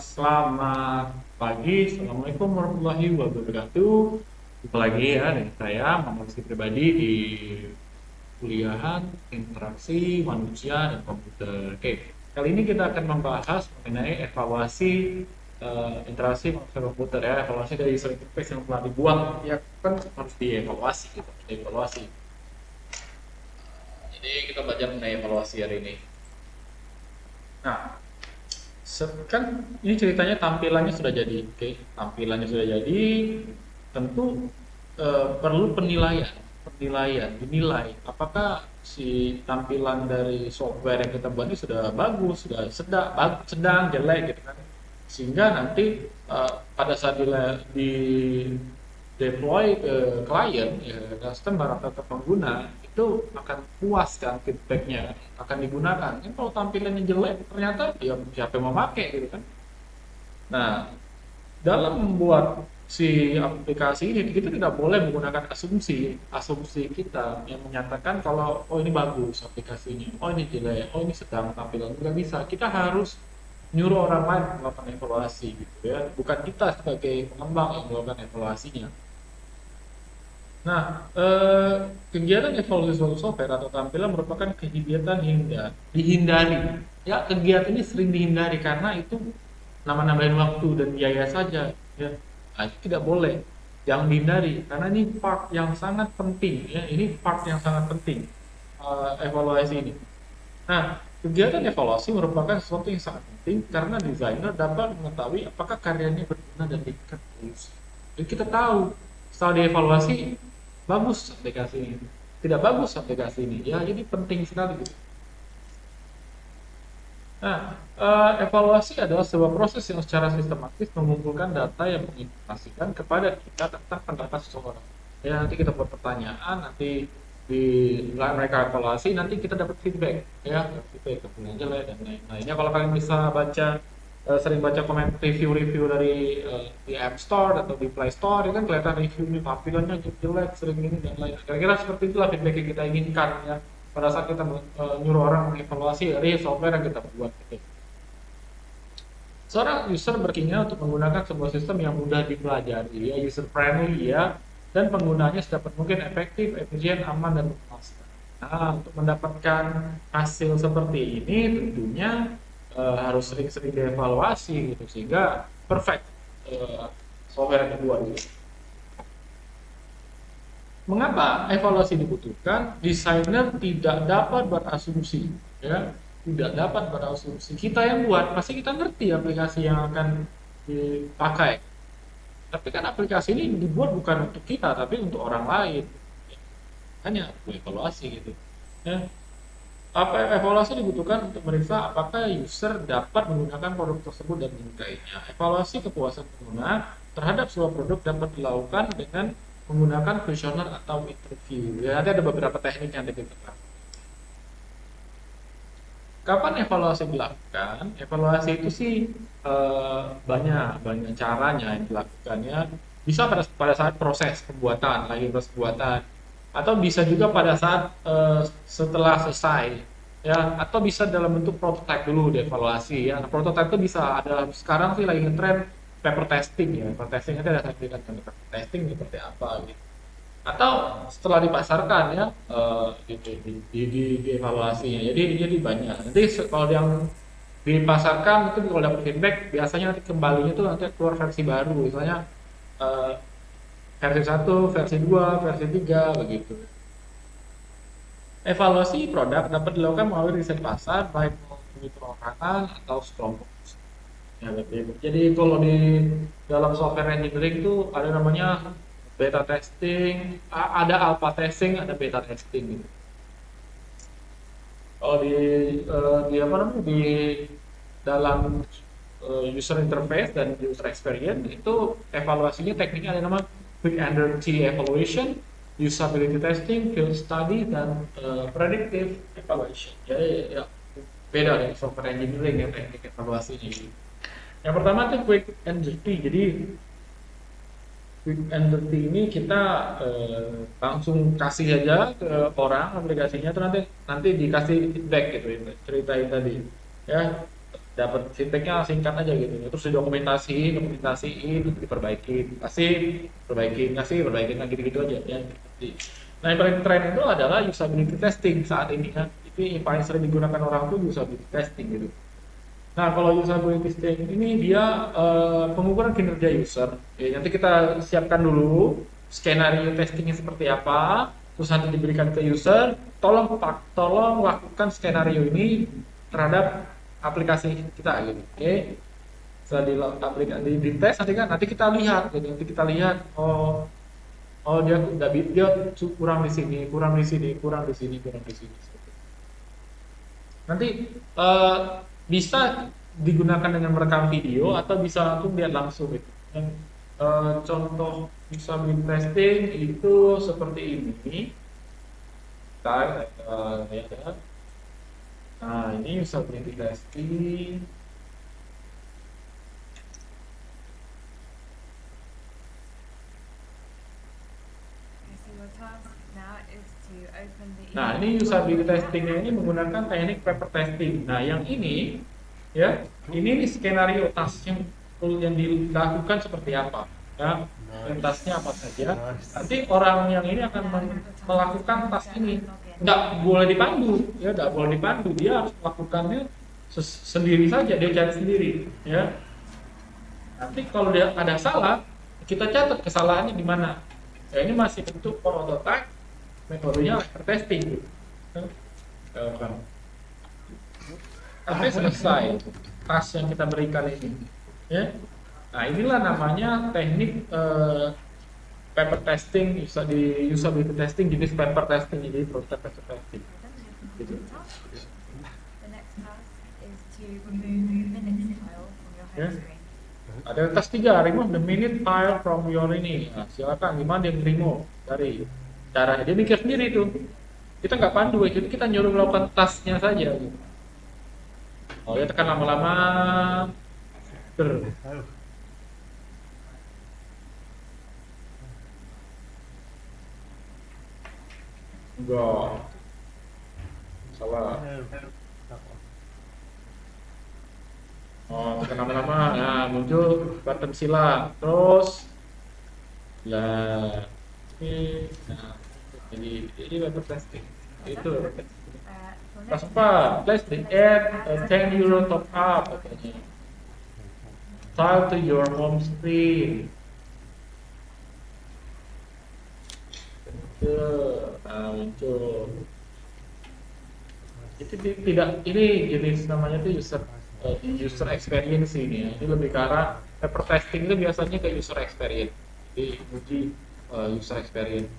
Selamat pagi, Assalamualaikum warahmatullahi wabarakatuh. Jumpa lagi ya dengan saya, Muhammad Rizky Pribadi di kuliahan interaksi manusia dan komputer. Oke, kali ini kita akan membahas mengenai evaluasi interaksi manusia dan komputer ya, evaluasi dari user interface yang telah dibuat ya kan harus dievaluasi gitu, dievaluasi. Jadi kita belajar mengenai evaluasi hari ini. Nah, kan ini ceritanya tampilannya sudah jadi, oke? Tampilannya sudah jadi, tentu perlu penilaian, dinilai apakah si tampilan dari software yang kita buat ini sudah bagus, sudah sedang, jelek gitu kan, sehingga nanti pada saat di deploy ke klien, ya, customer atau ke pengguna itu akan puas kan feedbacknya akan digunakan. Kan kalau tampilannya jelek ternyata ya siapa yang mau pakai gitu kan. Nah, dalam membuat si aplikasi ini kita tidak boleh menggunakan asumsi kita yang menyatakan kalau oh ini bagus aplikasinya, oh ini jelek, oh ini sedang tampilan, nggak bisa. Kita harus nyuruh orang lain melakukan evaluasi gitu ya, bukan kita sebagai pengembang yang melakukan evaluasinya. Nah, kegiatan evaluasi suatu software atau tampilan merupakan kegiatan dihindari. Ya, kegiatan ini sering dihindari karena itu nama-namain waktu dan biaya saja. Ya, nah, itu tidak boleh, jangan dihindari karena ini part yang sangat penting. Ya, ini part yang sangat penting evaluasi ini. Nah, kegiatan evaluasi merupakan sesuatu yang sangat penting karena desainer dapat mengetahui apakah karyanya berguna dan tingkat evolusi. Jadi kita tahu setelah dievaluasi bagus aplikasi ini, tidak bagus aplikasi ini, ya jadi penting sekali. Gitu. Nah, evaluasi adalah sebuah proses yang secara sistematis mengumpulkan data yang menginformasikan kepada kita tentang pendapat seseorang. Ya nanti kita buat pertanyaan, nanti di mereka evaluasi, nanti kita dapat feedback, ya feedback kemudian jelek dan lain-lainnya. Kalau kalian bisa baca sering baca komen review dari di App Store atau di Play Store, itu kan kelihatan review ini tampilannya jelek, sering ini dan lain. Kira-kira seperti itulah feedback yang kita inginkan ya pada saat kita nyuruh orang mengevaluasi dari software yang kita buat. Gitu. Seorang user berkeinginan untuk menggunakan sebuah sistem yang mudah dipelajari, ya user friendly ya, dan penggunanya sedapat mungkin efektif, efisien, aman dan memuaskan. Nah, untuk mendapatkan hasil seperti ini tentunya harus sering-sering dievaluasi gitu sehingga perfect software yang kedua gitu. Mengapa evaluasi dibutuhkan? Desainer tidak dapat berasumsi, ya, tidak dapat berasumsi. Kita yang buat pasti kita ngerti aplikasi yang akan dipakai. Tapi kan aplikasi ini dibuat bukan untuk kita, tapi untuk orang lain. Hanya evaluasi gitu. Ya. Apa evaluasi dibutuhkan untuk meriksa apakah user dapat menggunakan produk tersebut dan menyukainya. Evaluasi kepuasan pengguna terhadap sebuah produk dapat dilakukan dengan menggunakan kuesioner atau interview. Ya, nanti ada beberapa teknik yang kita lakukan. Kapan evaluasi dilakukan? Evaluasi itu sih banyak caranya yang dilakukannya. Bisa pada saat proses pembuatan, lagi proses pembuatan, atau bisa juga pada saat setelah selesai, ya, atau bisa dalam bentuk prototype dulu dievaluasi. Ya, nah, prototype itu bisa ada sekarang sih lagi ngetrend paper testing ya. Paper testing itu ada sertifikat paper testing seperti apa gitu. Atau setelah dipasarkan ya di evaluasinya. Jadi banyak. Nanti kalau yang dipasarkan itu kalau dapat feedback biasanya nanti kembalinya tuh nanti keluar versi baru, misalnya eh, versi 1, versi 2, versi 3 begitu. Evaluasi produk dapat dilakukan melalui riset pasar baik melalui perorangan atau sekelompok. Ya, jadi kalau di dalam software engineering itu ada namanya beta testing, ada alpha testing, ada beta testing gitu. Kalau di apa namanya di dalam user interface dan user experience itu evaluasinya tekniknya ada nama quick and dirty evaluation, usability testing, field study dan predictive evaluation. Jadi ya beda dari software engineering yang teknik evaluasinya. Yang pertama itu quick and dirty. Jadi quick and dirty ini kita langsung kasih aja ke orang aplikasinya, tuh nanti dikasih feedback gitu ya, ceritain tadi ya dapat feedbacknya singkat aja gitu, terus dokumentasiin, diperbaiki, kasih perbaikin lagi gitu aja ya. Nah yang paling tren itu adalah usability testing saat ini kan, itu yang paling sering digunakan orang tuh usability testing gitu. Nah kalau usability testing ini dia pengukuran kinerja user, ya, nanti kita siapkan dulu skenario testingnya seperti apa, terus nanti diberikan ke user, tolong lakukan skenario ini terhadap aplikasi kita gitu, oke. Setelah di tes nanti kita lihat gitu, nanti kita lihat dia nggak dia kurang di sini, kurang di sini, kurang di sini, kurang di sini. Nanti bisa digunakan dengan merekam video atau bisa langsung lihat langsung gitu. Contoh usability testing itu seperti ini. Ya. Nah ini usability testing. Nah ini usability testingnya ini menggunakan teknik paper testing. Nah yang ini ya, ini skenario task yang dilakukan seperti apa ya, tasnya apa saja. Nanti orang yang ini akan melakukan task ini, nggak boleh dipandu ya, nggak boleh dipandu, dia harus melakukannya sendiri saja, dia cari sendiri ya. Nanti kalau dia ada salah, kita catat kesalahannya di mana ya. Ini masih bentuk prototype, metodenya paper testing gitu. Sampai selesai task yang kita berikan ini ya. Nah inilah namanya teknik paper testing, di usability testing jenis paper testing, jadi prototype paper testing gitu. Ya. Ada task 3, remove the minute file from your ini. Nah, silakan gimana dia remove dari caranya, dia mikir sendiri tuh, kita nggak pandu, jadi kita nyuruh melakukan tasknya saja gitu. Oh ya, tekan lama-lama. Enggak. Salah. Oh, tekan lama-lama. Nah, muncul button sila. Terus nah, jadi paper testing. Itu paper testing. Pas apa? Place the add €10 top up katanya. File to your home screen. Muncul. Itu tidak, ini jenis namanya tuh user experience ini ya. Ini lebih ke arah paper testing itu biasanya ke user experience. Jadi uji user experience.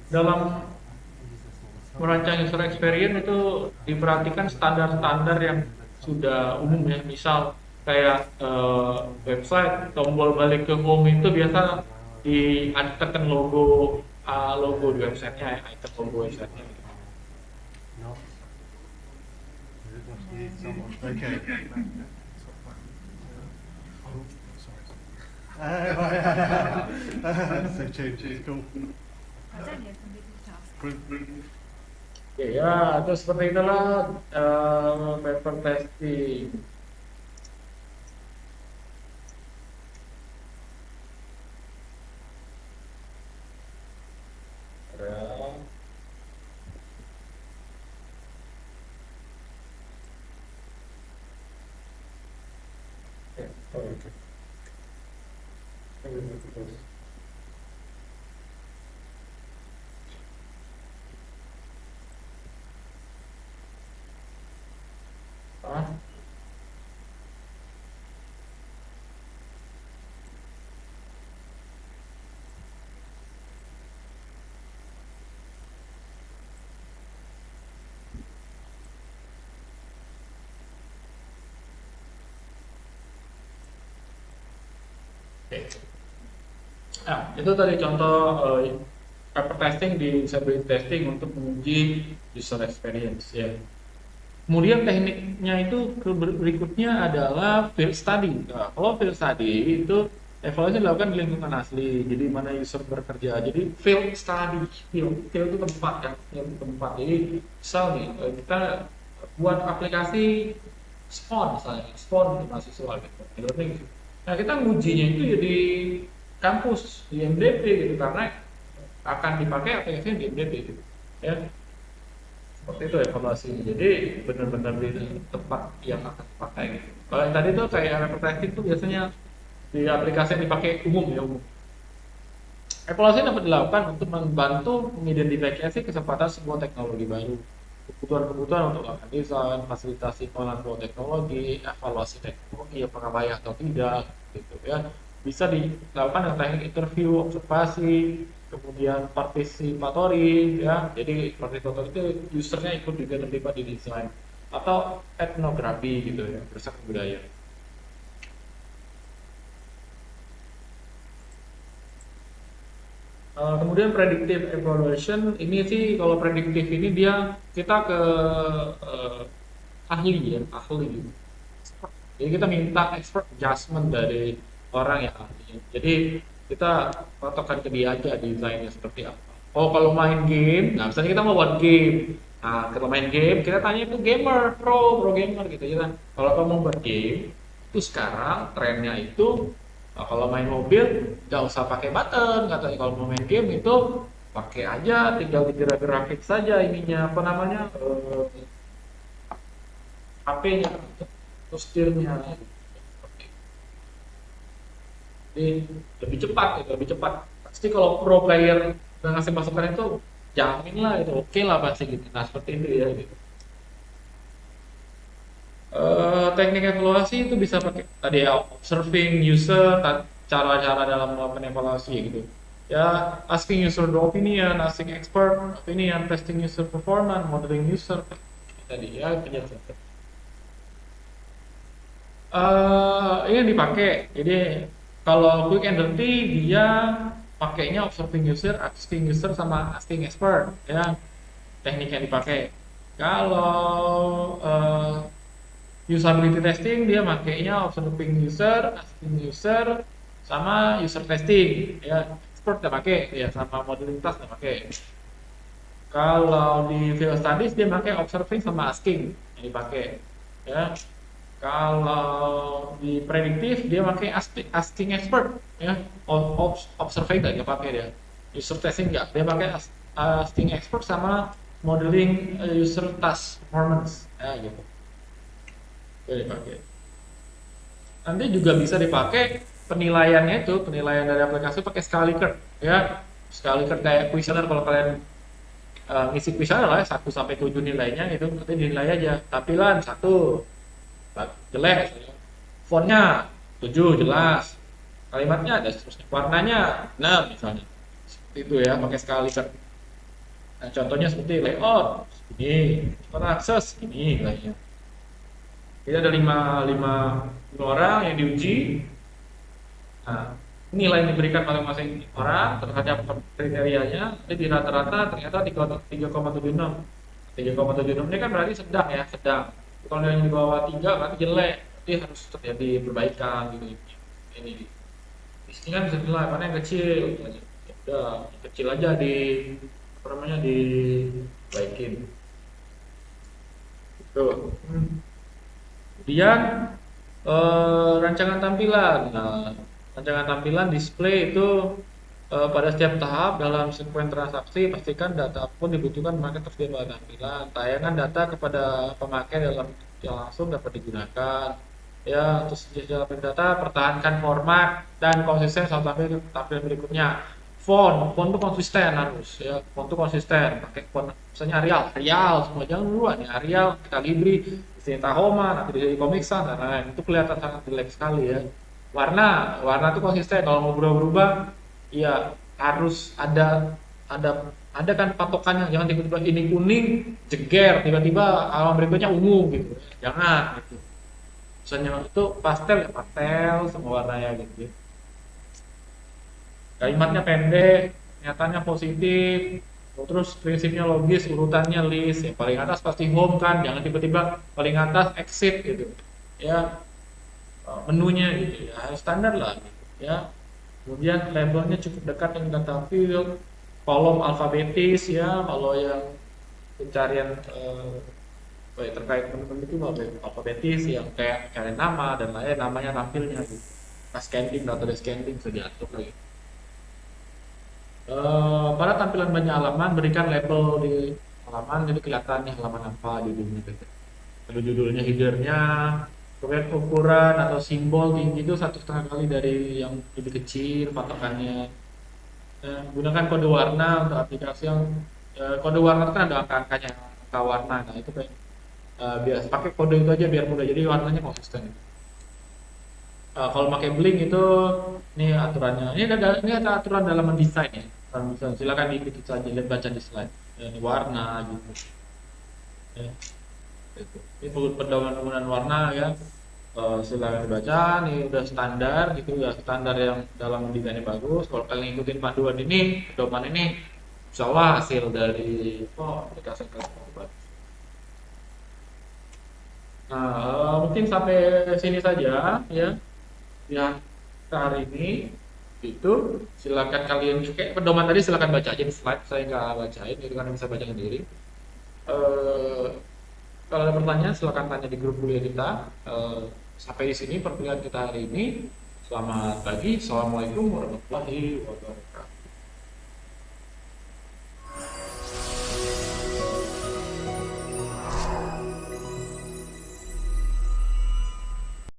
Dalam merancang user experience itu diperhatikan standar-standar yang sudah umum ya. Misal kayak website, tombol balik ke home itu biasa ditekan logo di websitenya, icon logo websitenya. Okay. So change, cool. Oke ya, itu seperti itulah paper testing. Nah, itu tadi contoh paper testing di usability testing untuk menguji user experience ya. Kemudian tekniknya itu berikutnya adalah field study. Nah, kalau field study itu Evaluasi dilakukan di lingkungan asli, jadi mana user bekerja. Jadi field study, field itu tempat kan, field itu tempat. Jadi misal nih kita buat aplikasi spon misalnya, spon untuk mahasiswa gitu, e-learning gitu. Nah kita ngujinya itu ya di kampus di MDP gitu karena akan dipakai aplikasinya di MDP gitu. Ya seperti itu evaluasinya. Jadi benar-benar di tempat yang akan dipakai gitu. Kalau yang tadi tuh kayak advertising tuh biasanya di aplikasi yang dipakai umum ya umum. Evaluasi dapat dilakukan untuk membantu mengidentifikasi kesempatan sebuah teknologi baru, kebutuhan-kebutuhan untuk melakukan desain, fasilitasi pengenalan sebuah teknologi, evaluasi teknologi apakah layak atau tidak, gitu ya. Bisa dilakukan dengan teknik interview, observasi, kemudian partisipatory, ya. Jadi partisipatori itu usernya ikut juga terlibat di desain atau etnografi gitu ya, riset budaya. Kemudian predictive evaluation ini sih kalau prediktif ini dia kita ke uh, ahli ya ahli. Jadi kita minta expert adjustment dari orang yang ahli. Jadi kita patokan ke dia aja desainnya seperti apa. Oh kalau main game, nah misalnya kita mau buat game. Nah kalau main game kita tanya ke gamer, pro gamer gitu ya kan. Kalau kamu mau buat game, itu sekarang trennya itu nah, kalau main mobil nggak usah pakai button, katanya kalau mau main game itu pakai aja, tinggal digerak-gerakin saja ininya apa namanya HP-nya, terus setirnya. Jadi lebih cepat gitu, lebih cepat. Pasti kalau pro player udah ngasih masukan itu jamin lah itu oke lah pasti gitu. Nah seperti itu ya gitu. Teknik evaluasi itu bisa pakai tadi ya observing user, cara-cara dalam melakukan evaluasi gitu. Ya, asking user the opinion, asking expert opinion, testing user performance, modeling user tadi ya penjelasan. Ini yang dipakai. Jadi kalau quick and dirty dia pakainya observing user, asking user sama asking expert ya teknik yang dipakai. Kalau usability testing dia makainya observing user, asking user sama user testing ya. Expert nggak pakai ya sama modeling task nggak pakai. Kalau di field studies dia pakai observing sama asking yang dipakai ya. Kalau di prediktif dia pakai asking expert ya, observing nggak dia pakai dia. User testing nggak, dia pakai asking expert sama modeling user task performance ya gitu. Itu dipakai. Nanti juga bisa dipakai penilaiannya itu, penilaian dari aplikasi pakai Scalicert ya. Scalicert kayak kuesioner kalau kalian ngisi kuesioner lah 1 sampai 7 nilainya itu nanti dinilai aja. Tampilan 1 jelek, fontnya 7 jelas, kalimatnya ada seterusnya, warnanya 6 misalnya, seperti itu ya pakai sekali kan. Nah, contohnya seperti layout ini, akses ini nilainya. Jadi ada 5 orang yang diuji. Nah, nilai yang diberikan masing-masing orang terhadap kriterianya, jadi di rata-rata ternyata 3,76. 3,76 ini kan berarti sedang ya, sedang. Kalau nilainya di bawah 3 berarti jelek, berarti harus terjadi perbaikan gitu. Ini di sini kan bisa nilai mana yang kecil, ya udah yang kecil aja di apa namanya dibaikin. Gitu. Kemudian rancangan tampilan. Nah, rancangan tampilan display itu pada setiap tahap dalam sekuen transaksi pastikan data pun dibutuhkan maka tersedia pada tampilan. Tayangan data kepada pemakai dalam yang langsung dapat digunakan. Ya, terus dalam data pertahankan format dan konsisten sampai tampilan berikutnya. Font tuh konsisten harus ya, font tuh konsisten. Pakai font misalnya Arial semua jangan duluan ya Arial, Calibri, di Tahoma, nanti di Comic Sans dan lain itu kelihatan sangat jelek sekali ya. Warna tuh konsisten kalau mau berubah-berubah ya harus ada kan patokannya, jangan tiba-tiba ini kuning jeger tiba-tiba alam berikutnya ungu gitu, jangan gitu. Misalnya itu pastel ya pastel semua warnanya gitu ya. Kalimatnya pendek, nyatanya positif, terus prinsipnya logis, urutannya list, yang paling atas pasti home kan, jangan tiba-tiba paling atas exit gitu ya, menunya gitu ya, standar lah gitu. ya. Kemudian labelnya cukup dekat dengan data field, kolom alfabetis ya, kalau yang pencarian terkait teman-teman itu alfabetis yang kayak cari nama dan lain namanya tampilnya gitu. Nah, scanning atau scanning sudah diatur lagi. Pada tampilan banyak halaman berikan label di halaman jadi kelihatan nih halaman apa judulnya gitu. Ada judulnya, headernya, kemudian ukuran atau simbol tinggi itu 1,5 kali dari yang lebih kecil patokannya. Gunakan kode warna untuk aplikasi yang kode warna itu kan ada angka-angkanya, angka warna. Nah itu kayak biasa pakai kode itu aja biar mudah jadi warnanya konsisten. Kalau pakai Blink itu ini aturannya. Ini ada aturan dalam mendesain ya. Silakan diikuti saja, lihat baca di slide. Ini warna gitu. Ya, gitu. Ini pedoman penggunaan warna ya. Silakan dibaca. Ini udah standar gitu ya, standar yang dalam mendesainnya bagus. Kalau kalian ikutin panduan ini, pedoman ini, insya Allah hasil dari aplikasi kalian. Nah, mungkin sampai sini saja ya. Ya, hari ini itu silakan kalian kayak pedoman tadi silakan baca aja di slide, saya nggak bacain itu kan bisa baca sendiri. eh Kalau ada pertanyaan silakan tanya di grup kuliah kita. Sampai di sini perkuliahan kita hari ini. Selamat pagi, assalamualaikum warahmatullahi wabarakatuh.